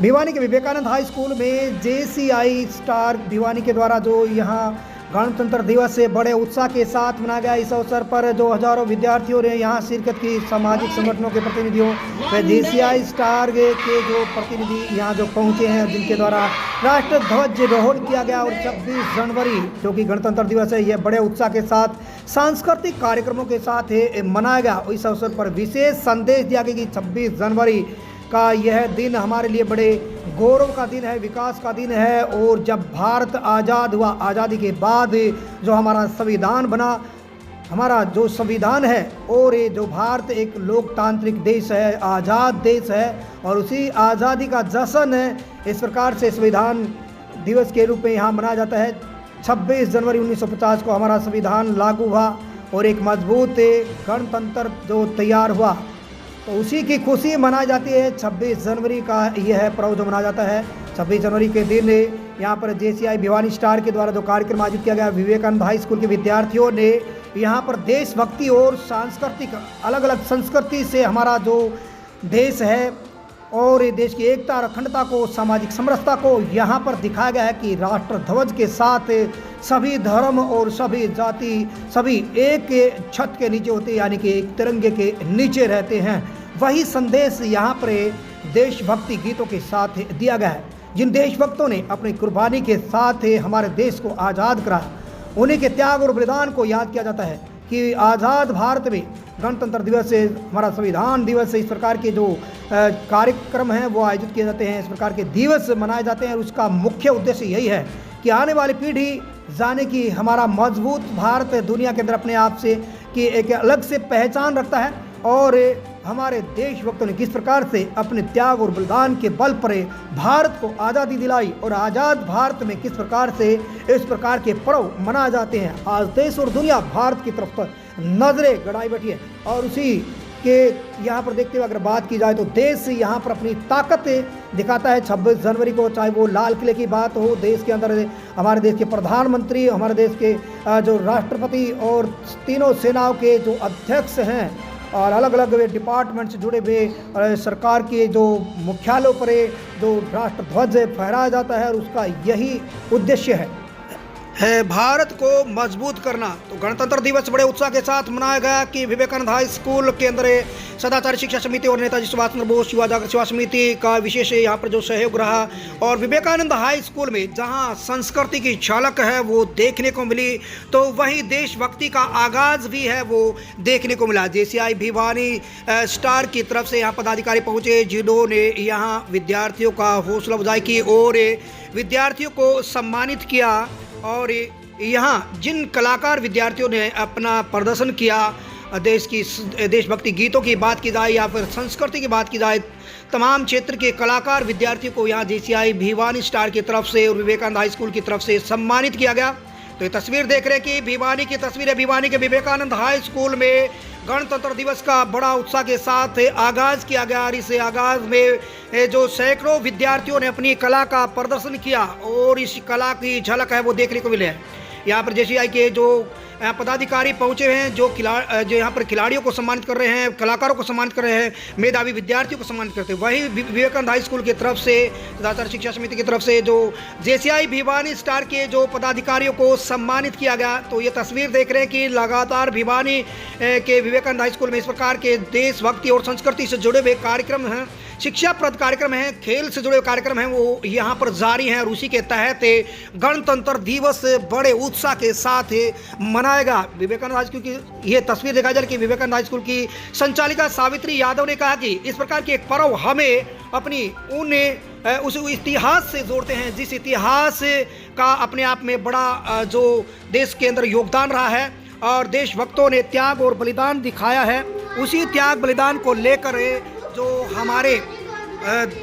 भिवानी के Vivekananda high school में JCI star Bhiwani के द्वारा जो यहाँ गणतंत्र दिवस से बड़े उत्साह के साथ मनाया गया। इस अवसर पर जो हजारों विद्यार्थियों ने यहाँ शिरकत की। सामाजिक संगठनों के प्रतिनिधियों व जेसीआई स्टार के जो प्रतिनिधि यहाँ जो पहुँचे हैं, जिनके द्वारा राष्ट्र ध्वजारोहण किया गया। और 26 जनवरी जो कि गणतंत्र दिवस है, यह बड़े उत्साह के साथ सांस्कृतिक कार्यक्रमों के साथ मनाया गया। इस अवसर पर विशेष संदेश दिया गया कि 26 जनवरी का यह दिन हमारे लिए बड़े गौरव का दिन है, विकास का दिन है। और जब भारत आज़ाद हुआ, आज़ादी के बाद जो हमारा संविधान बना, हमारा जो संविधान है, और ये जो भारत एक लोकतांत्रिक देश है, आज़ाद देश है, और उसी आज़ादी का जश्न है। इस प्रकार से संविधान दिवस के रूप में यहाँ मनाया जाता है। 26 जनवरी 1950 को हमारा संविधान लागू हुआ और एक मजबूत गणतंत्र जो तैयार हुआ, तो उसी की खुशी मनाई जाती है। 26 जनवरी का यह पर्व जो मनाया जाता है। 26 जनवरी के दिन यहाँ पर जेसीआई भिवानी स्टार के द्वारा जो कार्यक्रम आयोजित किया गया, विवेकानंद हाई स्कूल के विद्यार्थियों ने यहाँ पर देशभक्ति और सांस्कृतिक अलग अलग संस्कृति से हमारा जो देश है और देश की एकता और अखंडता को, सामाजिक समरसता को यहाँ पर दिखाया गया है कि राष्ट्र ध्वज के साथ सभी धर्म और सभी जाति सभी एक छत के नीचे होते, यानी कि एक तिरंगे के नीचे रहते हैं। वही संदेश यहाँ पर देशभक्ति गीतों के साथ दिया गया है। जिन देशभक्तों ने अपनी कुर्बानी के साथ हमारे देश को आज़ाद कराया, उन्हीं के त्याग और बलिदान को याद किया जाता है कि आज़ाद भारत में गणतंत्र दिवस से, हमारा संविधान दिवस से, इस प्रकार के जो कार्यक्रम हैं वो आयोजित किए जाते हैं, इस प्रकार के दिवस मनाए जाते हैं। और उसका मुख्य उद्देश्य यही है कि आने वाली पीढ़ी जाने कि हमारा मजबूत भारत दुनिया के अंदर अपने आप से कि एक अलग से पहचान रखता है, और हमारे देशभक्तों ने किस प्रकार से अपने त्याग और बलिदान के बल पर भारत को आज़ादी दिलाई, और आज़ाद भारत में किस प्रकार से इस प्रकार के पर्व मनाए जाते हैं। आज देश और दुनिया भारत की तरफ पर नजरें गड़ाई बैठी है, और उसी के यहाँ पर देखते हुए अगर बात की जाए तो देश यहाँ पर अपनी ताकत दिखाता है। 26 जनवरी को, चाहे वो लाल किले की बात हो, देश के अंदर हमारे देश के प्रधानमंत्री, हमारे देश के जो राष्ट्रपति और तीनों सेनाओं के जो अध्यक्ष हैं, और अलग अलग डिपार्टमेंट से जुड़े हुए सरकार के जो मुख्यालयों पर जो राष्ट्र ध्वज फहराया जाता है, और उसका यही उद्देश्य है भारत को मजबूत करना। तो गणतंत्र दिवस बड़े उत्साह के साथ मनाया गया कि विवेकानंद हाई स्कूल के अंदर सदाचार शिक्षा समिति और नेताजी सुभाष चंद्र बोस युवा जागृति सेवा समिति का विशेष यहाँ पर जो सहयोग रहा। और विवेकानंद हाई स्कूल में जहाँ संस्कृति की झलक है वो देखने को मिली, तो वहीं देशभक्ति का आगाज भी है वो देखने को मिला। जेसीआई भिवानी स्टार की तरफ से यहाँ पदाधिकारी पहुँचे, जिन्होंने यहाँ विद्यार्थियों का हौसला अफजाई की और विद्यार्थियों को सम्मानित किया। और यहाँ जिन कलाकार विद्यार्थियों ने अपना प्रदर्शन किया, देशभक्ति गीतों की बात की जाए या फिर संस्कृति की बात की जाए, तमाम क्षेत्र के कलाकार विद्यार्थियों को यहाँ जेसीआई भिवानी स्टार की तरफ से और विवेकानंद हाई स्कूल की तरफ से सम्मानित किया गया। तो ये तस्वीर देख रहे हैं कि भिवानी की तस्वीर है। भिवानी के विवेकानंद हाई स्कूल में गणतंत्र दिवस का बड़ा उत्साह के साथ आगाज़ किया गया, और इस आगाज़ में जो सैकड़ों विद्यार्थियों ने अपनी कला का प्रदर्शन किया, और इस कला की झलक है वो देखने को मिले। यहाँ पर जेसीआई के जो पदाधिकारी पहुँचे हैं, जो यहाँ पर खिलाड़ियों को सम्मानित कर रहे हैं, कलाकारों को सम्मानित कर रहे हैं, मेधावी विद्यार्थियों को सम्मानित करते हैं। वहीं विवेकानंद हाई स्कूल की तरफ से, सदाचार शिक्षा समिति की तरफ से जो जेसीआई भिवानी स्टार के जो पदाधिकारियों को सम्मानित किया गया। तो ये तस्वीर देख रहे हैं कि लगातार भिवानी के विवेकानंद हाई स्कूल में इस प्रकार के देशभक्ति और संस्कृति से जुड़े हुए कार्यक्रम हैं, शिक्षाप्रद कार्यक्रम हैं, खेल से जुड़े कार्यक्रम हैं, वो यहाँ पर जारी हैं। और उसी के तहत गणतंत्र दिवस बड़े उत्साह के साथ मनाएगा। विवेकानंद हाई स्कूल की ये तस्वीर दिखाई जा रही है कि विवेकानंद हाई स्कूल की संचालिका सावित्री यादव ने कहा कि इस प्रकार के एक पर्व हमें अपनी उस इतिहास से जोड़ते हैं, जिस इतिहास का अपने आप में बड़ा जो देश के अंदर योगदान रहा है, और देशभक्तों ने त्याग और बलिदान दिखाया है। उसी त्याग बलिदान को लेकर जो हमारे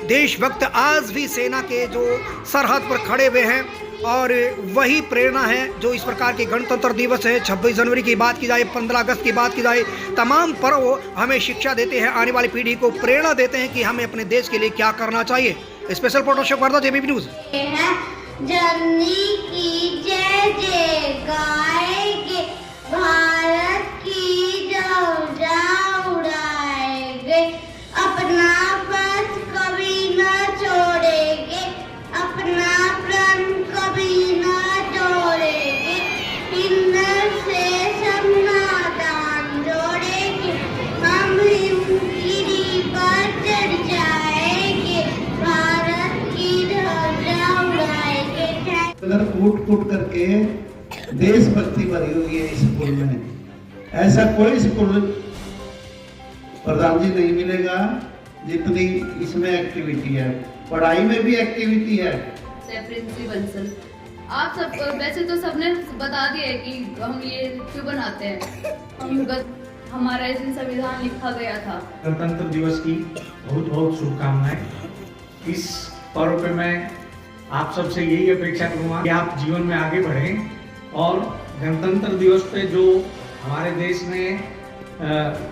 देशभक्त आज भी सेना के जो सरहद पर खड़े हुए हैं, और वही प्रेरणा है जो इस प्रकार के गणतंत्र दिवस है, 26 जनवरी की बात की जाए, 15 अगस्त की बात की जाए, तमाम पर्व हमें शिक्षा देते हैं, आने वाली पीढ़ी को प्रेरणा देते हैं कि हमें अपने देश के लिए क्या करना चाहिए। स्पेशल फोटो शो करता जेबीपी न्यूज़। जननी की जय जय गाएंगे, भारत की ध्वजा उड़ाएंगे, अपना पथ कभी न छोड़े। अंदर कूट कूट करके देशभक्ति भरी हुई है इस स्कूल में। ऐसा कोई स्कूल प्रधान जी नहीं मिलेगा जितनी इसमें एक्टिविटी है। पढ़ाई में भी एक्टिविटी है। प्रिंसिपल सर, आप सब वैसे तो सबने बता दिया है कि हम ये क्यों बनाते हैं। हमारा इस दिन संविधान लिखा गया था। गणतंत्र दिवस की बहुत बहुत शुभकामनाएं। इस पर्व पे मैं आप सबसे यही अपेक्षा करूंगा कि आप जीवन में आगे बढ़ें और गणतंत्र दिवस पे जो हमारे देश ने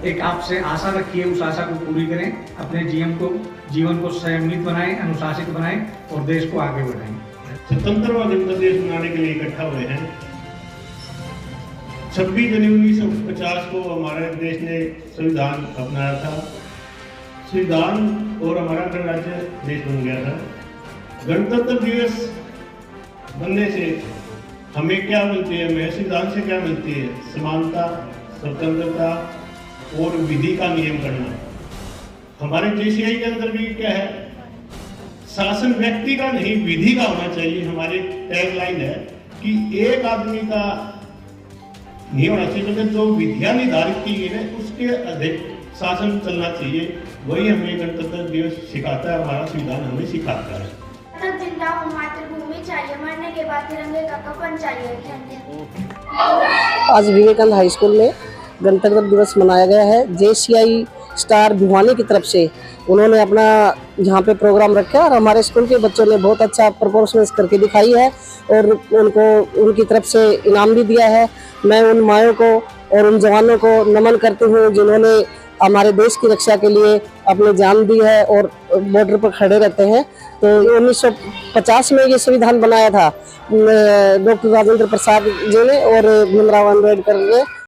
एक आपसे आशा रखी है उस आशा को पूरी करें। अपने जीवन को संयमित बनाएं, अनुशासित बनाएं और देश को आगे बढ़ाएं। स्वतंत्रता दिवस मनाने के लिए इकट्ठा हुए हैं। 26 जनवरी 1950 को हमारे देश ने संविधान अपनाया था। संविधान और हमारा गणराज्य देश बन गया था। गणतंत्र दिवस बनने से हमें क्या मिलती है? हमें संविधान से क्या मिलती है? समानता, स्वतंत्रता और विधि का नियम करना। हमारे JCI के अंदर भी क्या है? शासन व्यक्ति का नहीं, विधि का होना चाहिए। हमारी टैगलाइन है कि एक आदमी का नहीं होना चाहिए, बल्कि जो विधियां निर्धारित की गई है उसके अधिक शासन चलना चाहिए। वही हमें गणतंत्र दिवस सिखाता है, हमारा संविधान हमें सिखाता है। जिंदा हूँ, मातृभूमि चाहिए, मरने के बाद तिरंगे का कफन चाहिए। आज विवेकानंद हाई स्कूल में गणतंत्र दिवस मनाया गया है। JCI स्टार भिवानी की तरफ से उन्होंने अपना यहाँ पे प्रोग्राम रखा और हमारे स्कूल के बच्चों ने बहुत अच्छा परफॉर्मेंस करके दिखाई है और उनको उनकी तरफ से इनाम भी दिया है। मैं उन मायों को और उन जवानों को नमन करती हूँ जिन्होंने हमारे देश की रक्षा के लिए अपनी जान दी है और बॉर्डर पर खड़े रहते हैं। तो 1950 में ये संविधान बनाया था डॉक्टर राजेंद्र प्रसाद जी ने और भीमराव अम्बेडकर ने।